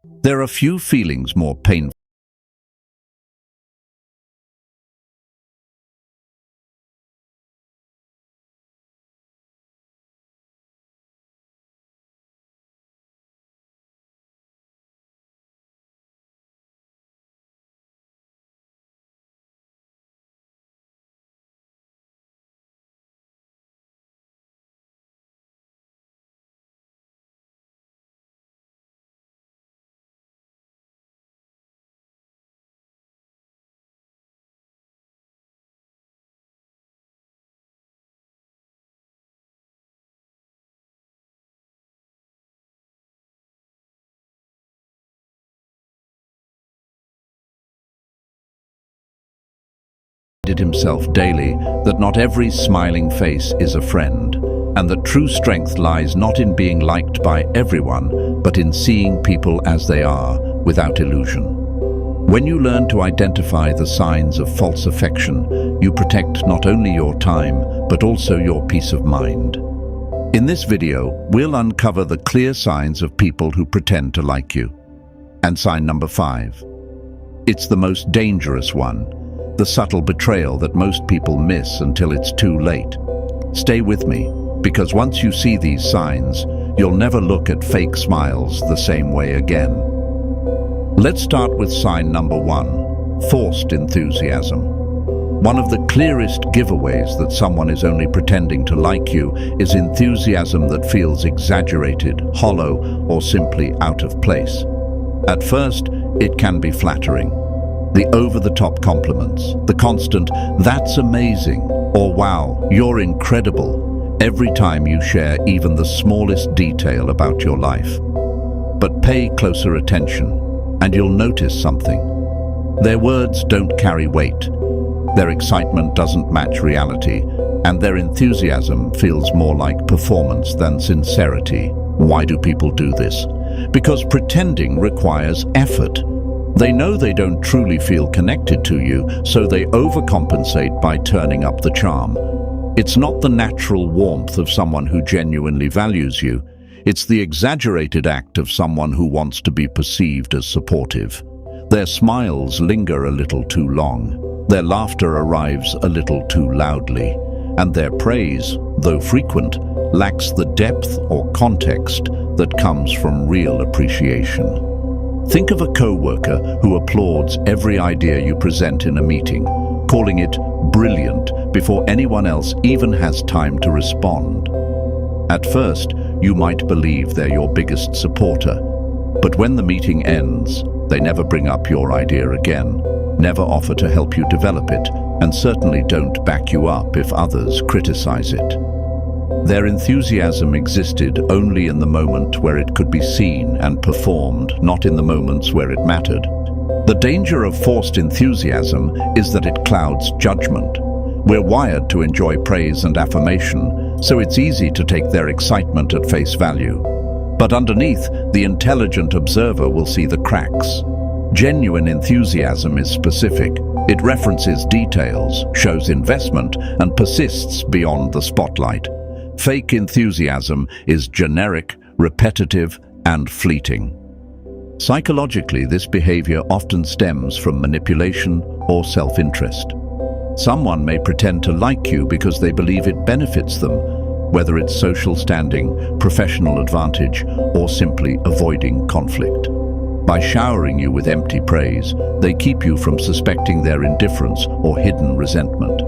There are few feelings more painful himself daily that not every smiling face is a friend, and that true strength lies not in being liked by everyone, but in seeing people as they are, without illusion. When you learn to identify the signs of false affection, you protect not only your time, but also your peace of mind. In this video, we'll uncover the clear signs of people who pretend to like you. And sign number 5. It's the most dangerous one. The subtle betrayal that most people miss until it's too late. Stay with me, because once you see these signs, you'll never look at fake smiles the same way again. Let's start with sign number 1, forced enthusiasm. One of the clearest giveaways that someone is only pretending to like you is enthusiasm that feels exaggerated, hollow, or simply out of place. At first, it can be flattering. The over-the-top compliments, the constant, "That's amazing," or "Wow, you're incredible," every time you share even the smallest detail about your life. But pay closer attention, and you'll notice something. Their words don't carry weight, their excitement doesn't match reality, and their enthusiasm feels more like performance than sincerity. Why do people do this? Because pretending requires effort. They know they don't truly feel connected to you, so they overcompensate by turning up the charm. It's not the natural warmth of someone who genuinely values you. It's the exaggerated act of someone who wants to be perceived as supportive. Their smiles linger a little too long. Their laughter arrives a little too loudly. And their praise, though frequent, lacks the depth or context that comes from real appreciation. Think of a co-worker who applauds every idea you present in a meeting, calling it brilliant before anyone else even has time to respond. At first, you might believe they're your biggest supporter, but when the meeting ends, they never bring up your idea again, never offer to help you develop it, and certainly don't back you up if others criticize it. Their enthusiasm existed only in the moment where it could be seen and performed, not in the moments where it mattered. The danger of forced enthusiasm is that it clouds judgment. We're wired to enjoy praise and affirmation, so it's easy to take their excitement at face value. But underneath, the intelligent observer will see the cracks. Genuine enthusiasm is specific. It references details, shows investment, and persists beyond the spotlight. Fake enthusiasm is generic, repetitive, and fleeting. Psychologically, this behavior often stems from manipulation or self-interest. Someone may pretend to like you because they believe it benefits them, whether it's social standing, professional advantage, or simply avoiding conflict. By showering you with empty praise, they keep you from suspecting their indifference or hidden resentment.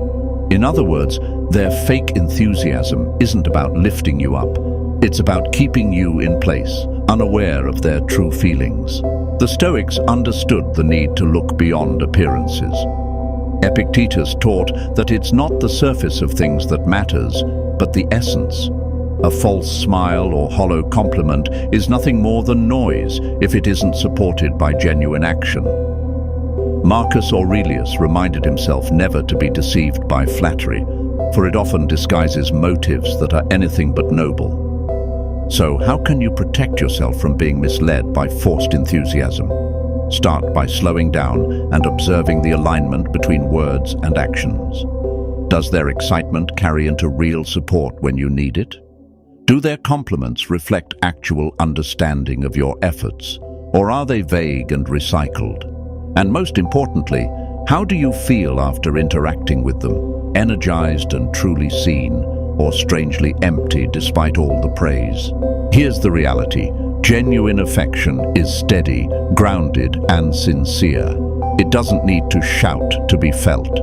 In other words, their fake enthusiasm isn't about lifting you up. It's about keeping you in place, unaware of their true feelings. The Stoics understood the need to look beyond appearances. Epictetus taught that it's not the surface of things that matters, but the essence. A false smile or hollow compliment is nothing more than noise if it isn't supported by genuine action. Marcus Aurelius reminded himself never to be deceived by flattery, for it often disguises motives that are anything but noble. So, how can you protect yourself from being misled by forced enthusiasm? Start by slowing down and observing the alignment between words and actions. Does their excitement carry into real support when you need it? Do their compliments reflect actual understanding of your efforts? or are they vague and recycled? And most importantly, how do you feel after interacting with them? Energized and truly seen, or strangely empty despite all the praise? Here's the reality. Genuine affection is steady, grounded, and sincere. It doesn't need to shout to be felt.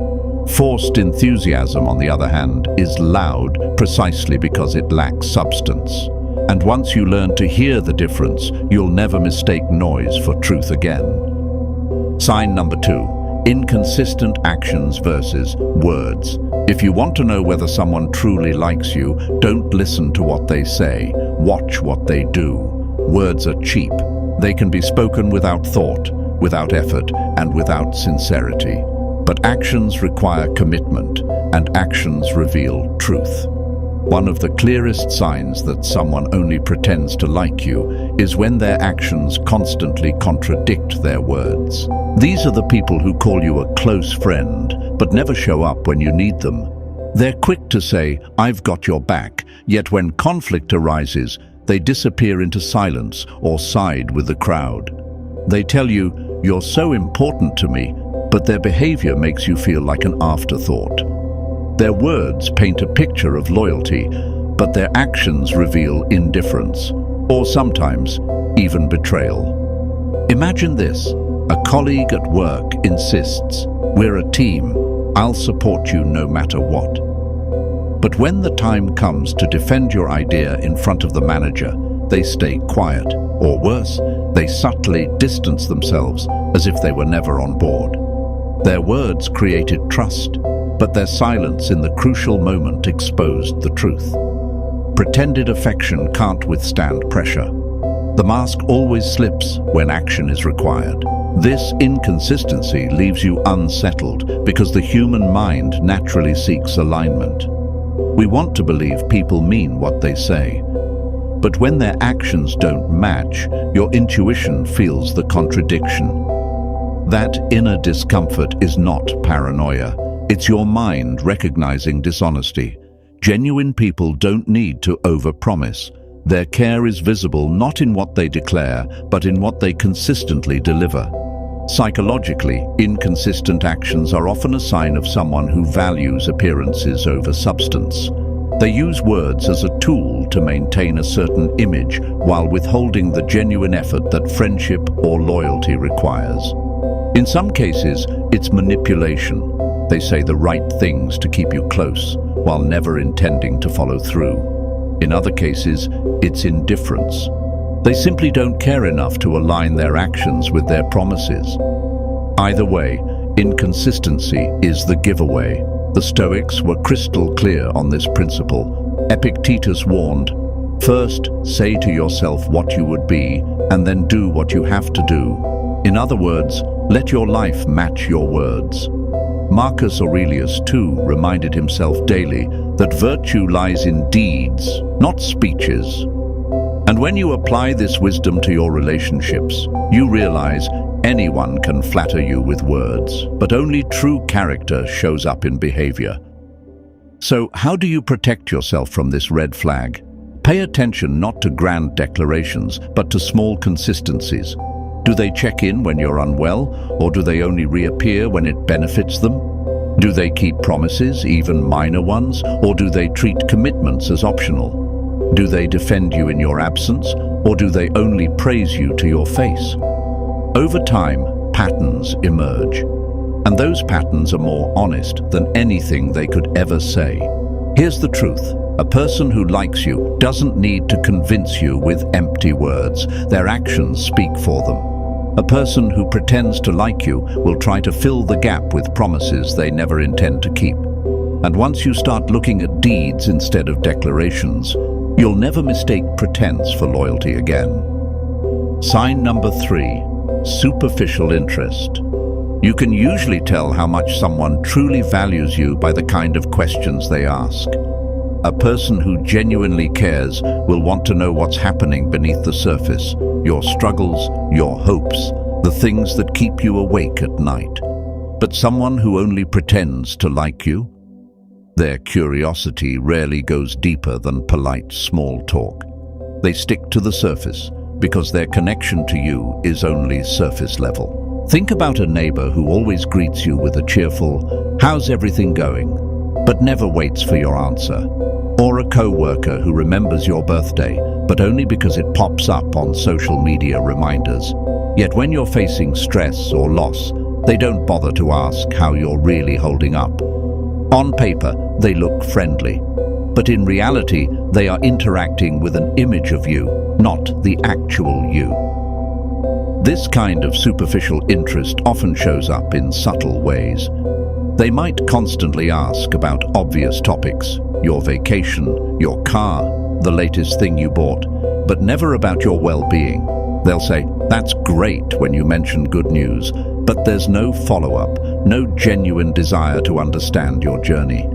Forced enthusiasm, on the other hand, is loud precisely because it lacks substance. And once you learn to hear the difference, you'll never mistake noise for truth again. Sign number 2. Inconsistent actions versus words. If you want to know whether someone truly likes you, don't listen to what they say. Watch what they do. Words are cheap. They can be spoken without thought, without effort, and without sincerity. But actions require commitment, and actions reveal truth. One of the clearest signs that someone only pretends to like you is when their actions constantly contradict their words. These are the people who call you a close friend, but never show up when you need them. They're quick to say, "I've got your back," yet when conflict arises, they disappear into silence or side with the crowd. They tell you, "You're so important to me," but their behavior makes you feel like an afterthought. Their words paint a picture of loyalty, but their actions reveal indifference, or sometimes even betrayal. Imagine this: a colleague at work insists, "We're a team, I'll support you no matter what." But when the time comes to defend your idea in front of the manager, they stay quiet, or worse, they subtly distance themselves as if they were never on board. Their words created trust, but their silence in the crucial moment exposed the truth. Pretended affection can't withstand pressure. The mask always slips when action is required. This inconsistency leaves you unsettled because the human mind naturally seeks alignment. We want to believe people mean what they say, but when their actions don't match, your intuition feels the contradiction. That inner discomfort is not paranoia. It's your mind recognizing dishonesty. Genuine people don't need to overpromise. Their care is visible not in what they declare, but in what they consistently deliver. Psychologically, inconsistent actions are often a sign of someone who values appearances over substance. They use words as a tool to maintain a certain image while withholding the genuine effort that friendship or loyalty requires. In some cases, it's manipulation. They say the right things to keep you close, while never intending to follow through. In other cases, it's indifference. They simply don't care enough to align their actions with their promises. Either way, inconsistency is the giveaway. The Stoics were crystal clear on this principle. Epictetus warned, "First, say to yourself what you would be, and then do what you have to do." In other words, let your life match your words. Marcus Aurelius, too, reminded himself daily that virtue lies in deeds, not speeches. And when you apply this wisdom to your relationships, you realize anyone can flatter you with words, but only true character shows up in behavior. So, how do you protect yourself from this red flag? Pay attention not to grand declarations, but to small consistencies. Do they check in when you're unwell, or do they only reappear when it benefits them? Do they keep promises, even minor ones, or do they treat commitments as optional? Do they defend you in your absence, or do they only praise you to your face? Over time, patterns emerge, and those patterns are more honest than anything they could ever say. Here's the truth. A person who likes you doesn't need to convince you with empty words. Their actions speak for them. A person who pretends to like you will try to fill the gap with promises they never intend to keep. And once you start looking at deeds instead of declarations, you'll never mistake pretense for loyalty again. Sign number 3, superficial interest. You can usually tell how much someone truly values you by the kind of questions they ask. A person who genuinely cares will want to know what's happening beneath the surface, your struggles, your hopes, the things that keep you awake at night. But someone who only pretends to like you? Their curiosity rarely goes deeper than polite small talk. They stick to the surface, because their connection to you is only surface level. Think about a neighbor who always greets you with a cheerful, "How's everything going?" but never waits for your answer. Or a co-worker who remembers your birthday, but only because it pops up on social media reminders. Yet when you're facing stress or loss, they don't bother to ask how you're really holding up. On paper, they look friendly, but in reality, they are interacting with an image of you, not the actual you. This kind of superficial interest often shows up in subtle ways. They might constantly ask about obvious topics, your vacation, your car, the latest thing you bought, but never about your well-being. They'll say, "That's great," when you mention good news, but there's no follow-up, no genuine desire to understand your journey.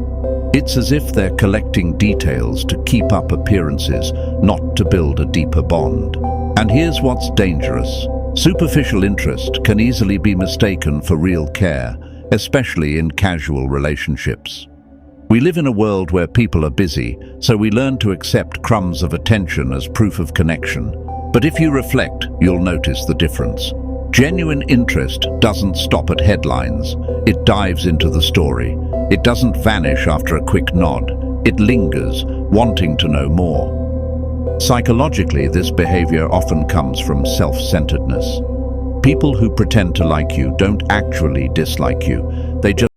It's as if they're collecting details to keep up appearances, not to build a deeper bond. And here's what's dangerous. Superficial interest can easily be mistaken for real care, especially in casual relationships. We live in a world where people are busy, so we learn to accept crumbs of attention as proof of connection. But if you reflect, you'll notice the difference. Genuine interest doesn't stop at headlines. It dives into the story. It doesn't vanish after a quick nod. It lingers, wanting to know more. Psychologically, this behavior often comes from self-centeredness. People who pretend to like you don't actually dislike you. They just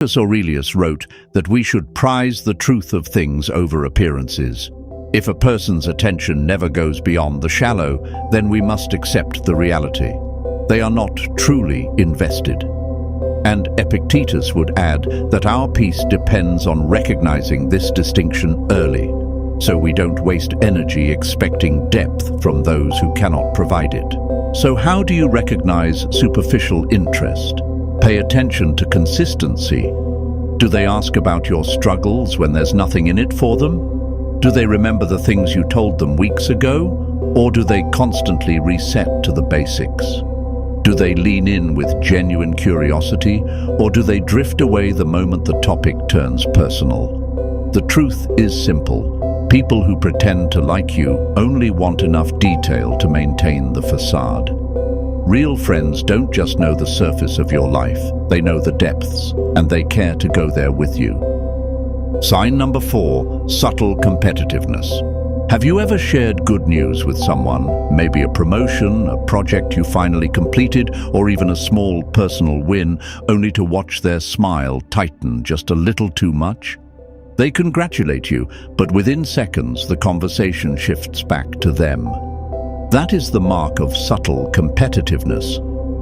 Marcus Aurelius wrote that we should prize the truth of things over appearances. If a person's attention never goes beyond the shallow, then we must accept the reality. They are not truly invested. And Epictetus would add that our peace depends on recognizing this distinction early, so we don't waste energy expecting depth from those who cannot provide it. So how do you recognize superficial interest? Pay attention to consistency. Do they ask about your struggles when there's nothing in it for them? Do they remember the things you told them weeks ago? Or do they constantly reset to the basics? Do they lean in with genuine curiosity? Or do they drift away the moment the topic turns personal? The truth is simple. People who pretend to like you only want enough detail to maintain the facade. Real friends don't just know the surface of your life, they know the depths, and they care to go there with you. Sign number 4, subtle competitiveness. Have you ever shared good news with someone, maybe a promotion, a project you finally completed, or even a small personal win, only to watch their smile tighten just a little too much? They congratulate you, but within seconds the conversation shifts back to them. That is the mark of subtle competitiveness,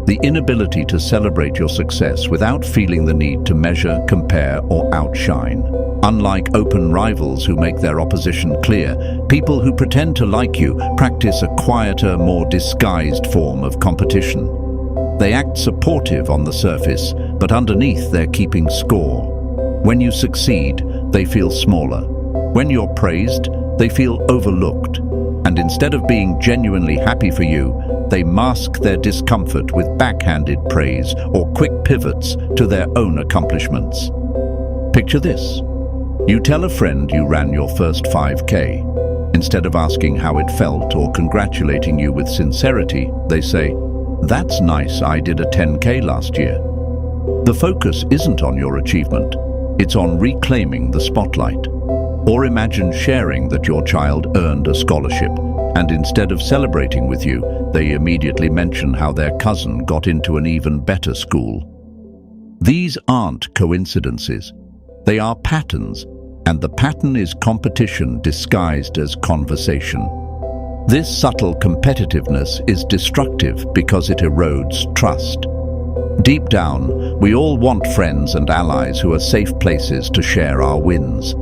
the inability to celebrate your success without feeling the need to measure, compare, or outshine. Unlike open rivals who make their opposition clear, people who pretend to like you practice a quieter, more disguised form of competition. They act supportive on the surface, but underneath they're keeping score. When you succeed, they feel smaller. When you're praised, they feel overlooked. And instead of being genuinely happy for you, they mask their discomfort with backhanded praise or quick pivots to their own accomplishments. Picture this. You tell a friend you ran your first 5K. Instead of asking how it felt or congratulating you with sincerity, they say, "That's nice, I did a 10K last year." The focus isn't on your achievement, it's on reclaiming the spotlight. Or imagine sharing that your child earned a scholarship, and instead of celebrating with you, they immediately mention how their cousin got into an even better school. These aren't coincidences. They are patterns, and the pattern is competition disguised as conversation. This subtle competitiveness is destructive because it erodes trust. Deep down, we all want friends and allies who are safe places to share our wins.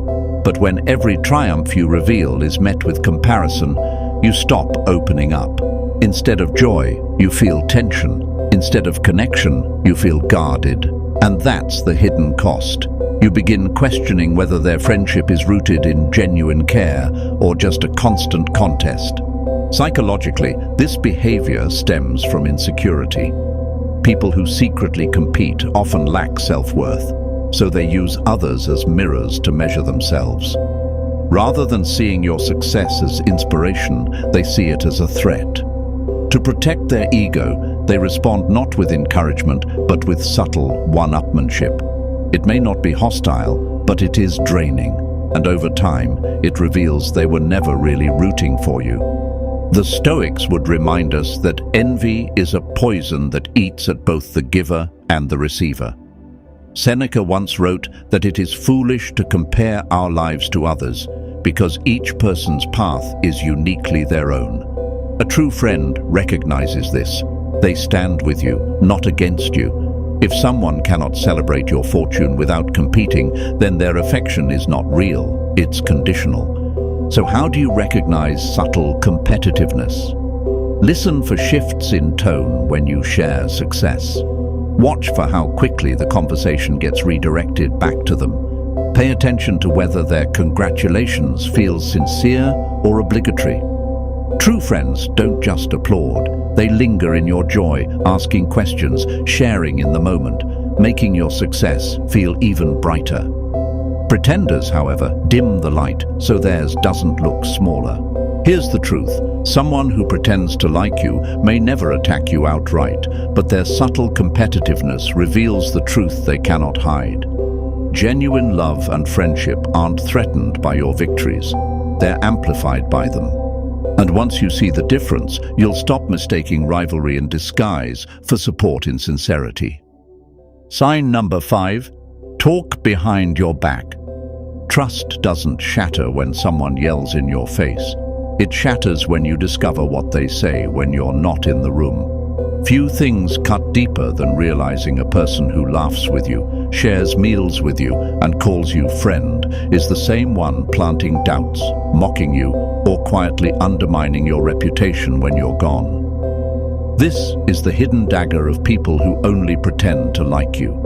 But when every triumph you reveal is met with comparison, you stop opening up. Instead of joy, you feel tension. Instead of connection, you feel guarded. And that's the hidden cost. You begin questioning whether their friendship is rooted in genuine care or just a constant contest. Psychologically, this behavior stems from insecurity. People who secretly compete often lack self-worth, so they use others as mirrors to measure themselves. Rather than seeing your success as inspiration, they see it as a threat. To protect their ego, they respond not with encouragement, but with subtle one-upmanship. It may not be hostile, but it is draining, and over time, it reveals they were never really rooting for you. The Stoics would remind us that envy is a poison that eats at both the giver and the receiver. Seneca once wrote that it is foolish to compare our lives to others, because each person's path is uniquely their own. A true friend recognizes this. They stand with you, not against you. If someone cannot celebrate your fortune without competing, then their affection is not real, it's conditional. So how do you recognize subtle competitiveness? Listen for shifts in tone when you share success. Watch for how quickly the conversation gets redirected back to them. Pay attention to whether their congratulations feel sincere or obligatory. True friends don't just applaud. They linger in your joy, asking questions, sharing in the moment, making your success feel even brighter. Pretenders, however, dim the light so theirs doesn't look smaller. Here's the truth. Someone who pretends to like you may never attack you outright, but their subtle competitiveness reveals the truth they cannot hide. Genuine love and friendship aren't threatened by your victories. They're amplified by them. And once you see the difference, you'll stop mistaking rivalry in disguise for support in sincerity. Sign number 5. Talk behind your back. Trust doesn't shatter when someone yells in your face. It shatters when you discover what they say when you're not in the room. Few things cut deeper than realizing a person who laughs with you, shares meals with you, and calls you friend is the same one planting doubts, mocking you, or quietly undermining your reputation when you're gone. This is the hidden dagger of people who only pretend to like you.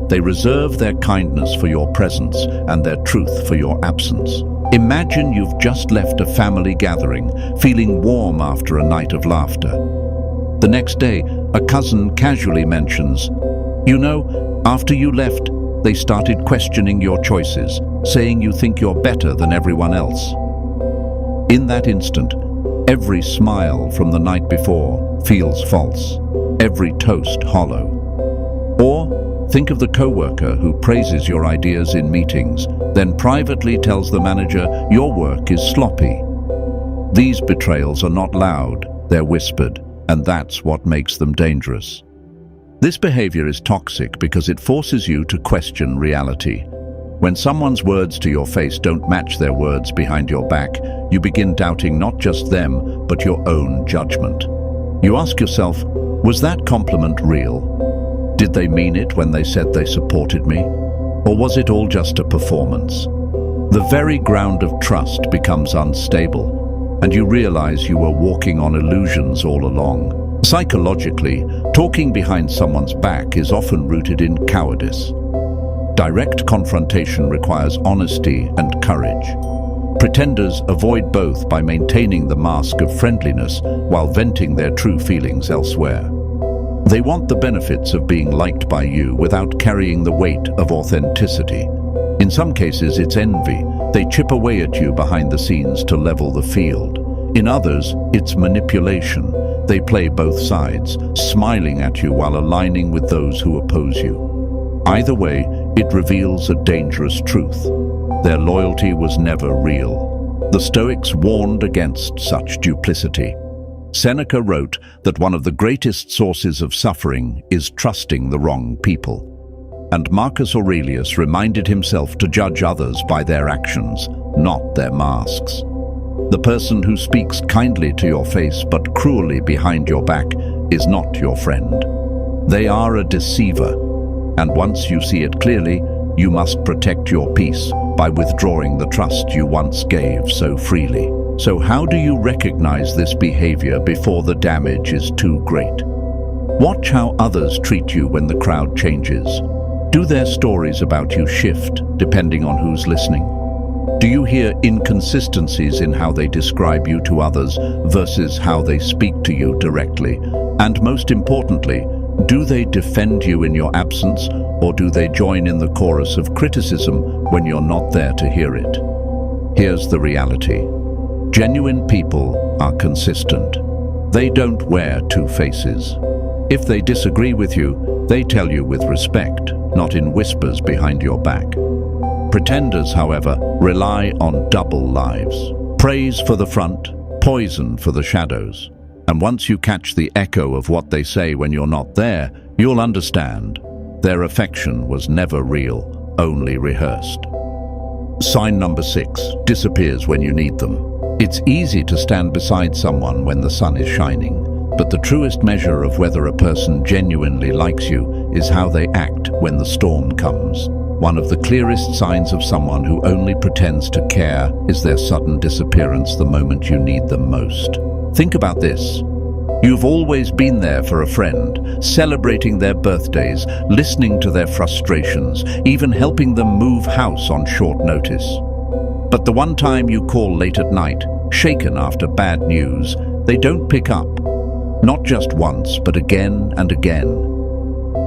They reserve their kindness for your presence and their truth for your absence. Imagine you've just left a family gathering, feeling warm after a night of laughter. The next day, a cousin casually mentions, "You know, after you left, they started questioning your choices, saying you think you're better than everyone else." In that instant, every smile from the night before feels false, every toast hollow. Or think of the coworker who praises your ideas in meetings, then privately tells the manager your work is sloppy. These betrayals are not loud, they're whispered, and that's what makes them dangerous. This behavior is toxic because it forces you to question reality. When someone's words to your face don't match their words behind your back, you begin doubting not just them, but your own judgment. You ask yourself, was that compliment real? Did they mean it when they said they supported me? Or was it all just a performance? The very ground of trust becomes unstable, and you realize you were walking on illusions all along. Psychologically, talking behind someone's back is often rooted in cowardice. Direct confrontation requires honesty and courage. Pretenders avoid both by maintaining the mask of friendliness while venting their true feelings elsewhere. They want the benefits of being liked by you without carrying the weight of authenticity. In some cases, it's envy. They chip away at you behind the scenes to level the field. In others, it's manipulation. They play both sides, smiling at you while aligning with those who oppose you. Either way, it reveals a dangerous truth. Their loyalty was never real. The Stoics warned against such duplicity. Seneca wrote that one of the greatest sources of suffering is trusting the wrong people. And Marcus Aurelius reminded himself to judge others by their actions, not their masks. The person who speaks kindly to your face but cruelly behind your back is not your friend. They are a deceiver, and once you see it clearly, you must protect your peace by withdrawing the trust you once gave so freely. So how do you recognize this behavior before the damage is too great? Watch how others treat you when the crowd changes. Do their stories about you shift depending on who's listening? Do you hear inconsistencies in how they describe you to others versus how they speak to you directly? And most importantly, do they defend you in your absence, or do they join in the chorus of criticism when you're not there to hear it? Here's the reality. Genuine people are consistent. They don't wear two faces. If they disagree with you, they tell you with respect, not in whispers behind your back. Pretenders, however, rely on double lives. Praise for the front, poison for the shadows. And once you catch the echo of what they say when you're not there, you'll understand. Their affection was never real, only rehearsed. Sign number 6, disappears when you need them. It's easy to stand beside someone when the sun is shining, but the truest measure of whether a person genuinely likes you is how they act when the storm comes. One of the clearest signs of someone who only pretends to care is their sudden disappearance the moment you need them most. Think about this. You've always been there for a friend, celebrating their birthdays, listening to their frustrations, even helping them move house on short notice. But the one time you call late at night, shaken after bad news, they don't pick up. Not just once, but again and again.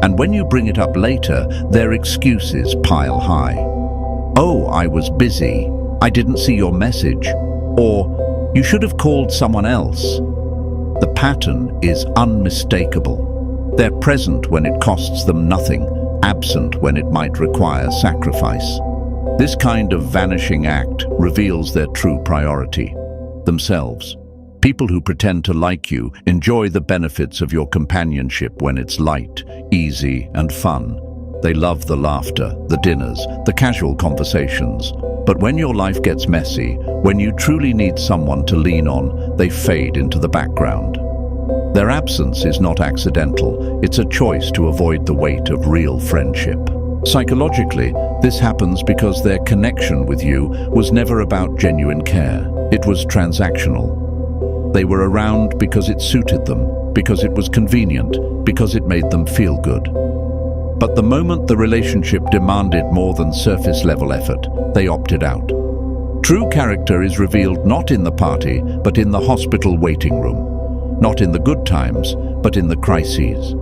And when you bring it up later, their excuses pile high. Oh, I was busy. I didn't see your message. Or, you should have called someone else. The pattern is unmistakable. They're present when it costs them nothing, absent when it might require sacrifice. This kind of vanishing act reveals their true priority, themselves. People who pretend to like you enjoy the benefits of your companionship when it's light, easy, and fun. They love the laughter, the dinners, the casual conversations. But when your life gets messy, when you truly need someone to lean on, they fade into the background. Their absence is not accidental, it's a choice to avoid the weight of real friendship. Psychologically, this happens because their connection with you was never about genuine care. It was transactional. They were around because it suited them, because it was convenient, because it made them feel good. But the moment the relationship demanded more than surface-level effort, they opted out. True character is revealed not in the party, but in the hospital waiting room. Not in the good times, but in the crises.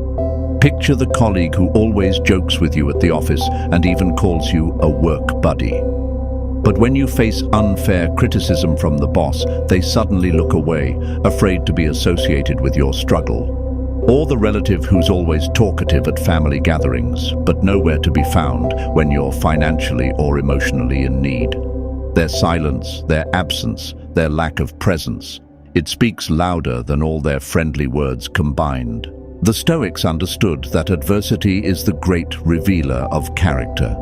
Picture the colleague who always jokes with you at the office and even calls you a work buddy. But when you face unfair criticism from the boss, they suddenly look away, afraid to be associated with your struggle. Or the relative who's always talkative at family gatherings, but nowhere to be found when you're financially or emotionally in need. Their silence, their absence, their lack of presence, it speaks louder than all their friendly words combined. The Stoics understood that adversity is the great revealer of character.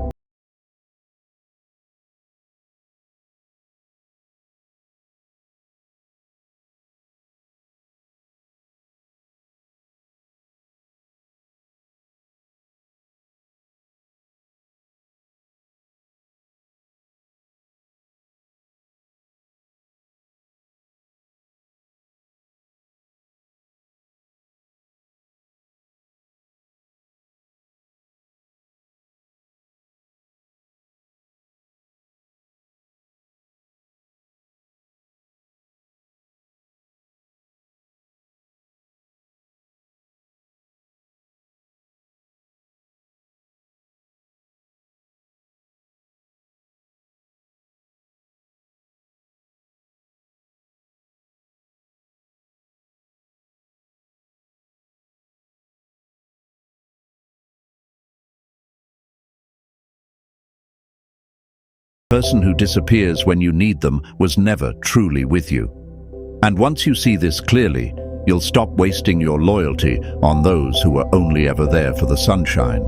The person who disappears when you need them was never truly with you. And once you see this clearly, you'll stop wasting your loyalty on those who were only ever there for the sunshine.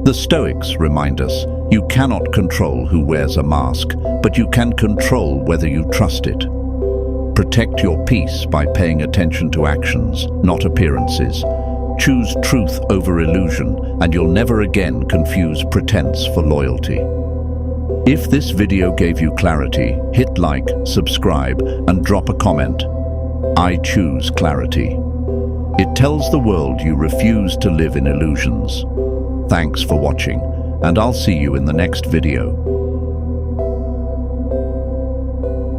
The Stoics remind us, you cannot control who wears a mask, but you can control whether you trust it. Protect your peace by paying attention to actions, not appearances. Choose truth over illusion, and you'll never again confuse pretense for loyalty. If this video gave you clarity, hit like, subscribe, and drop a comment. I choose clarity. It tells the world you refuse to live in illusions. Thanks for watching, and I'll see you in the next video.